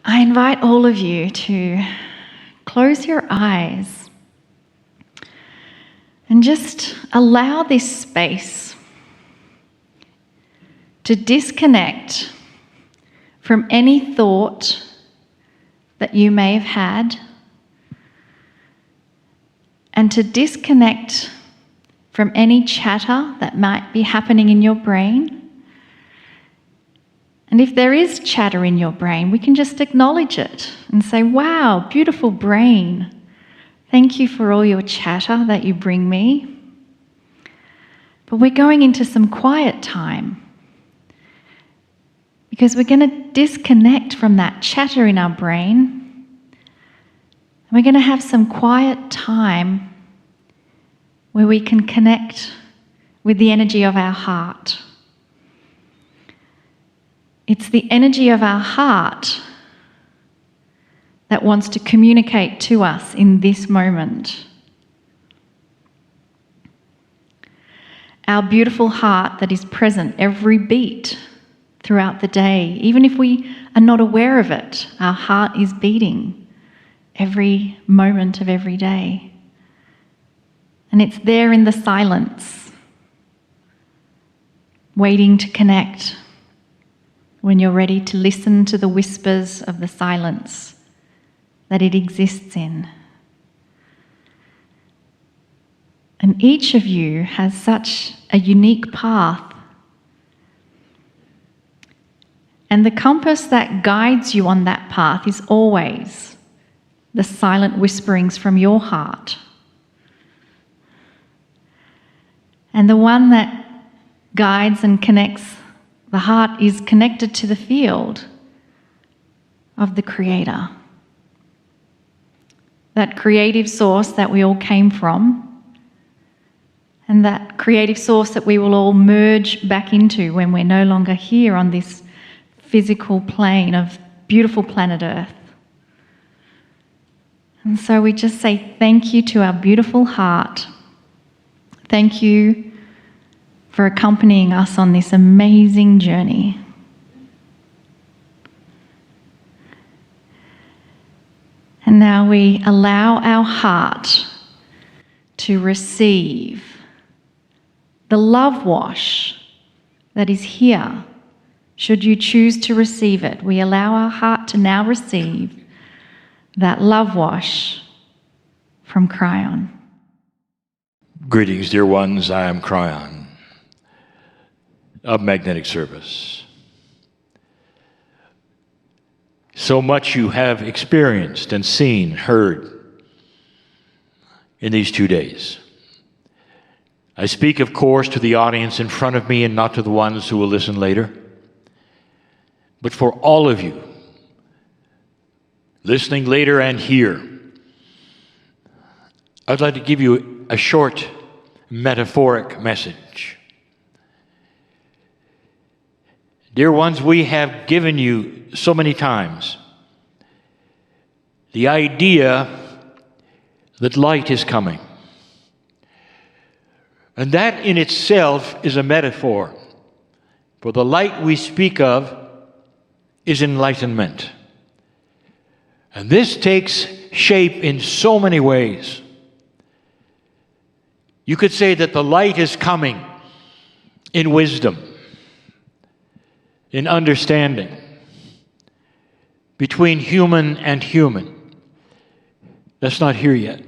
I invite all of you to close your eyes and just allow this space to disconnect from any thought that you may have had, and to disconnect from any chatter that might be happening in your brain. And if there is chatter in your brain, we can just acknowledge it and say, wow, beautiful brain. Thank you for all your chatter that you bring me. But we're going into some quiet time because we're going to disconnect from that chatter in our brain. And we're going to have some quiet time where we can connect with the energy of our heart. It's the energy of our heart that wants to communicate to us in this moment. Our beautiful heart that is present every beat throughout the day. Even if we are not aware of it, our heart is beating every moment of every day. And it's there in the silence, waiting to connect when you're ready to listen to the whispers of the silence that it exists in. And each of you has such a unique path. And the compass that guides you on that path is always the silent whisperings from your heart. And the one that guides and connects the heart is connected to the field of the Creator. That creative source that we all came from, and that creative source that we will all merge back into when we're no longer here on this physical plane of beautiful planet Earth. And so we just say thank you to our beautiful heart. Thank you for accompanying us on this amazing journey. And now we allow our heart to receive the love wash that is here, should you choose to receive it. We allow our heart to now receive that love wash from Kryon. Greetings, dear ones. I am Kryon of Magnetic Service. So much you have experienced and seen, heard in these 2 days. I speak, of course, to the audience in front of me and not to the ones who will listen later. But for all of you listening later and here, I'd like to give you a short metaphoric message. Dear ones, we have given you so many times the idea that light is coming. And that in itself is a metaphor. For the light we speak of is enlightenment. And this takes shape in so many ways. You could say that the light is coming in wisdom, in understanding between human and human. That's not here yet.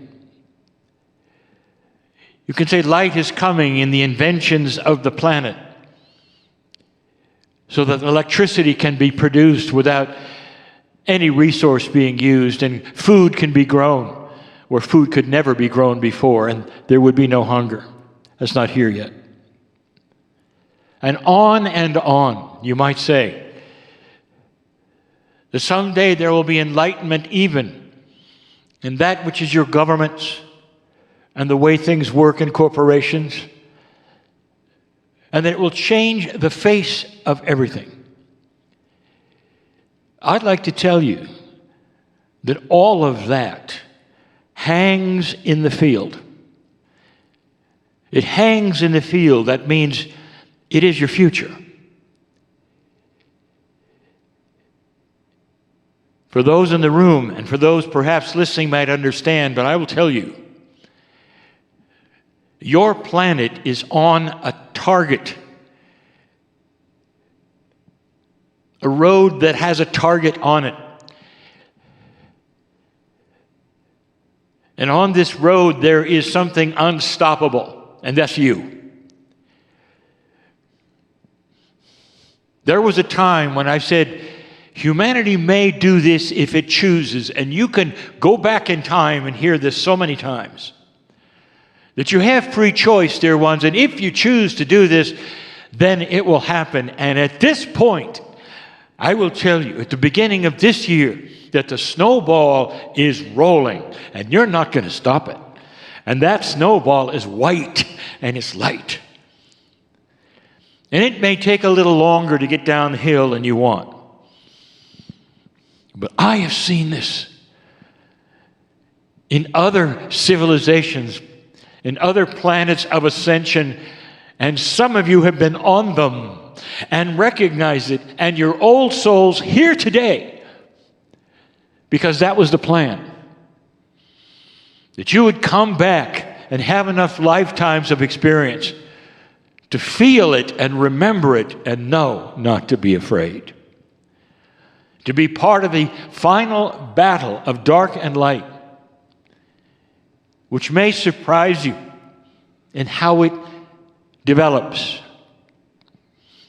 You can say light is coming in the inventions of the planet so that electricity can be produced without any resource being used, and food can be grown where food could never be grown before, and there would be no hunger. That's not here yet. And on, you might say, that someday there will be enlightenment even in that which is your governments and the way things work in corporations, and that it will change the face of everything. I'd like to tell you that all of that hangs in the field. It hangs in the field. That means it is your future. For those in the room and for those perhaps listening might understand, but I will tell you, your planet is on a target, a road that has a target on it. And on this road there is something unstoppable, and that's you. There was a time when I said, humanity may do this if it chooses, and you can go back in time and hear this so many times. That you have free choice, dear ones, and if you choose to do this, then it will happen. And at this point, I will tell you, at the beginning of this year, that the snowball is rolling, and you're not going to stop it. And that snowball is white, and it's light. And it may take a little longer to get down the hill than you want. But I have seen this in other civilizations, in other planets of ascension, and some of you have been on them and recognize it, and your old souls here today, because that was the plan. That you would come back and have enough lifetimes of experience to feel it and remember it and know not to be afraid. To be part of the final battle of dark and light, which may surprise you in how it develops.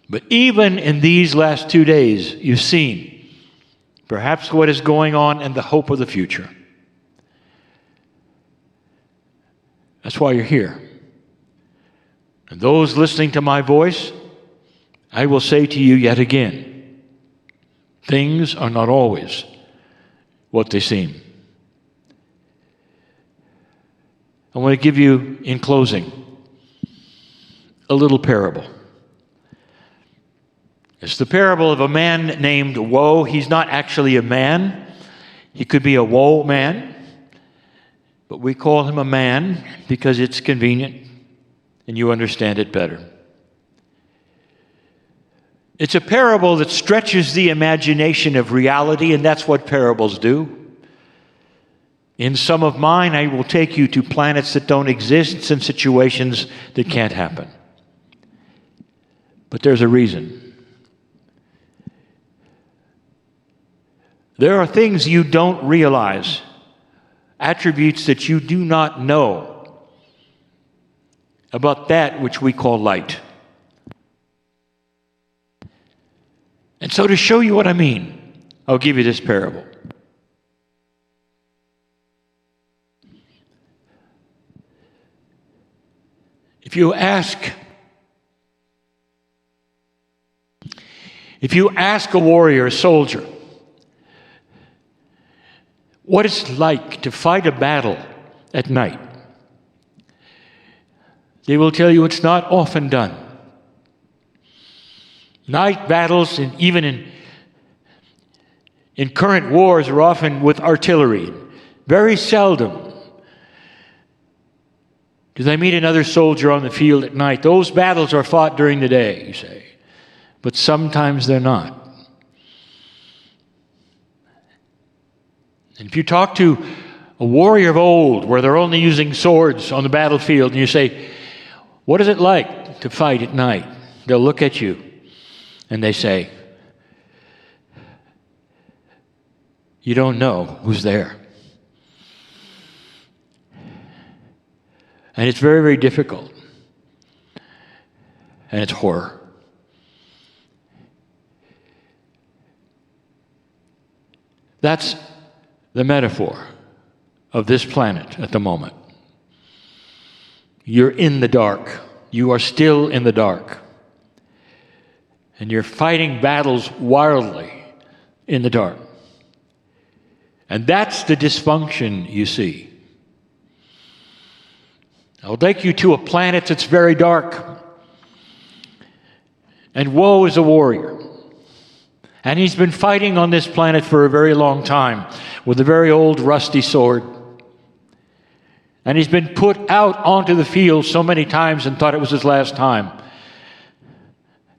But even in these last 2 days, you've seen perhaps what is going on and the hope of the future. That's why you're here. And those listening to my voice, I will say to you yet again, things are not always what they seem. I want to give you, in closing, a little parable. It's the parable of a man named Woe. He's not actually a man. He could be a woe man, but we call him a man because it's convenient and you understand it better. It's a parable that stretches the imagination of reality, and that's what parables do. In some of mine, I will take you to planets that don't exist and situations that can't happen. But there's a reason. There are things you don't realize, attributes that you do not know about that which we call light. And so to show you what I mean, I'll give you this parable. If you ask a warrior, a soldier, what it's like to fight a battle at night, they will tell you it's not often done. Night battles, and even in current wars, are often with artillery. Very seldom do they meet another soldier on the field at night. Those battles are fought during the day, you say. But sometimes they're not. And if you talk to a warrior of old, where they're only using swords on the battlefield, and you say, what is it like to fight at night? They'll look at you and they say, you don't know who's there. And it's very, very difficult. And it's horror. That's the metaphor of this planet at the moment. You're in the dark. You are still in the dark. And you're fighting battles wildly in the dark. And that's the dysfunction you see. I'll take you to a planet that's very dark. And Woe is a warrior. And he's been fighting on this planet for a very long time with a very old rusty sword. And he's been put out onto the field so many times and thought it was his last time,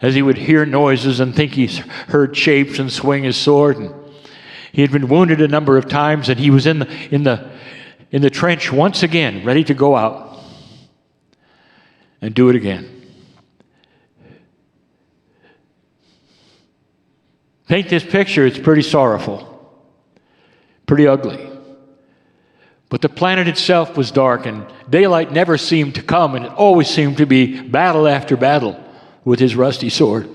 as he would hear noises and think he's heard shapes and swing his sword. And He had been wounded a number of times, and he was in the trench once again, ready to go out and do it again. Paint this picture, it's pretty sorrowful, pretty ugly. But the planet itself was dark, and daylight never seemed to come, and it always seemed to be battle after battle with his rusty sword.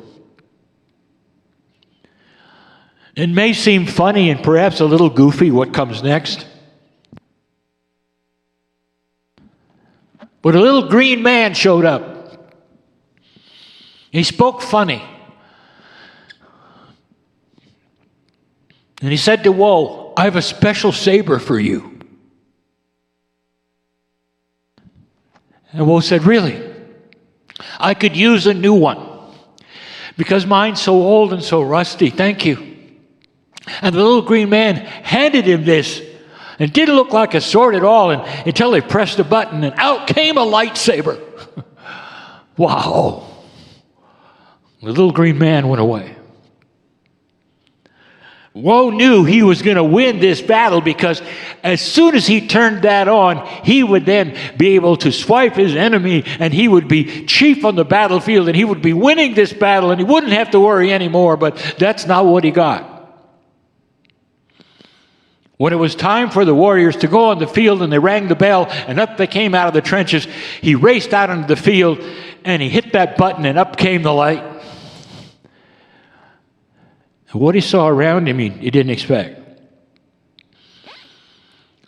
It may seem funny and perhaps a little goofy what comes next. But a little green man showed up. He spoke funny. And he said to Woe, I have a special saber for you. And Woe said, really? I could use a new one because mine's so old and so rusty. Thank you. And the little green man handed him this. And it didn't look like a sword at all until they pressed a button and out came a lightsaber. Wow. The little green man went away. Woe knew he was going to win this battle because as soon as he turned that on, he would then be able to swipe his enemy and he would be chief on the battlefield and he would be winning this battle and he wouldn't have to worry anymore, but that's not what he got. When it was time for the warriors to go on the field and they rang the bell and up they came out of the trenches, he raced out into the field and he hit that button and up came the light. What he saw around him, he didn't expect.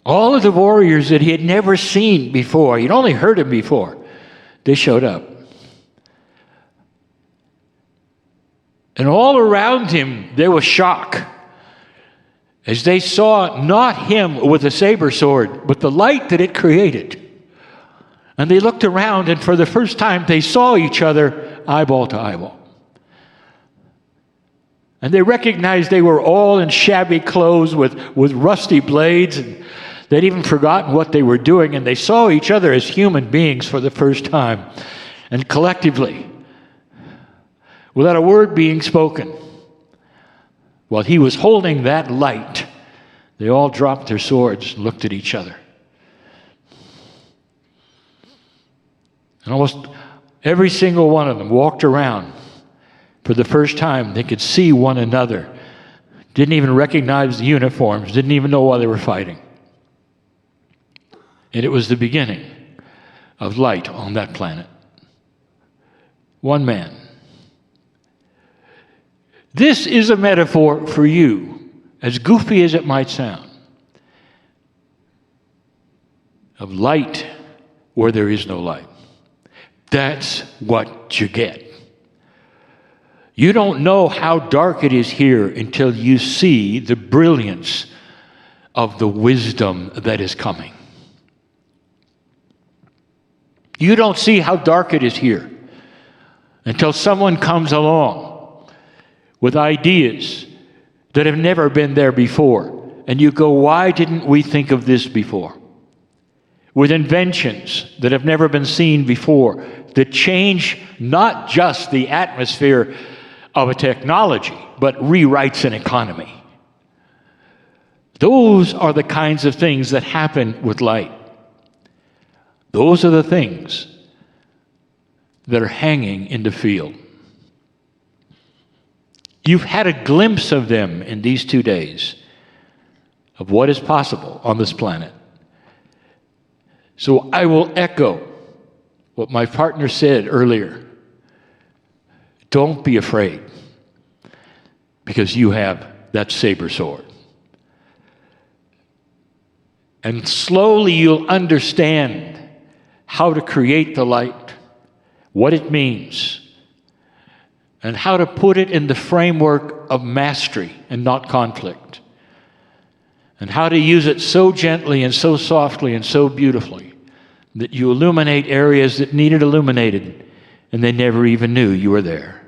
All of the warriors that he had never seen before, he'd only heard them before, they showed up. And all around him, there was shock as they saw not him with a saber sword, but the light that it created. And they looked around, and for the first time, they saw each other eyeball to eyeball. And they recognized they were all in shabby clothes with rusty blades. And they'd even forgotten what they were doing. And they saw each other as human beings for the first time. And collectively, without a word being spoken, while he was holding that light, they all dropped their swords and looked at each other. And almost every single one of them walked around. For the first time, they could see one another. Didn't even recognize the uniforms. Didn't even know why they were fighting. And it was the beginning of light on that planet. One man. This is a metaphor for you, as goofy as it might sound, of light where there is no light. That's what you get. You don't know how dark it is here until you see the brilliance of the wisdom that is coming. You don't see how dark it is here until someone comes along with ideas that have never been there before. And you go, why didn't we think of this before? With inventions that have never been seen before, that change not just the atmosphere of a technology, but rewrites an economy. Those are the kinds of things that happen with light. Those are the things that are hanging in the field. You've had a glimpse of them in these 2 days, of what is possible on this planet. So I will echo what my partner said earlier. Don't be afraid, because you have that saber sword. And slowly you'll understand how to create the light, what it means, and how to put it in the framework of mastery and not conflict, and how to use it so gently and so softly and so beautifully that you illuminate areas that needed illuminated and they never even knew you were there.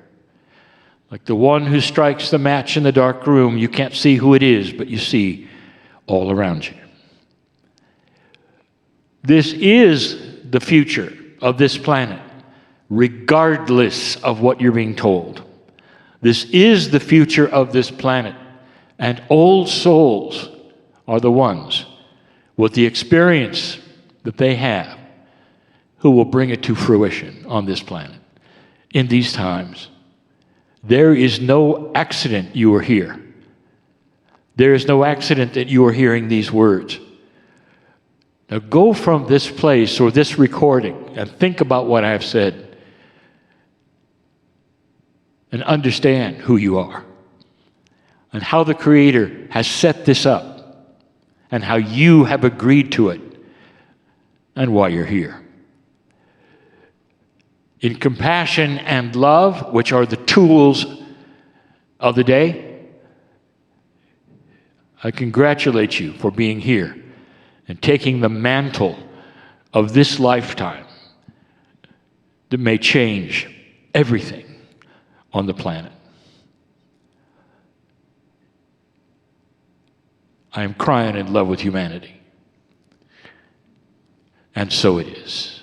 Like the one who strikes the match in the dark room, you can't see who it is, but you see all around you. This is the future of this planet, regardless of what you're being told. This is the future of this planet, And old souls are the ones with the experience that they have who will bring it to fruition on this planet in these times. There is no accident you are here. There is no accident that you are hearing these words. Now go from this place or this recording and think about what I have said and understand who you are and how the Creator has set this up and how you have agreed to it and why you're here. In compassion and love, which are the tools of the day, I congratulate you for being here and taking the mantle of this lifetime that may change everything on the planet. I am crying in love with humanity. And so it is.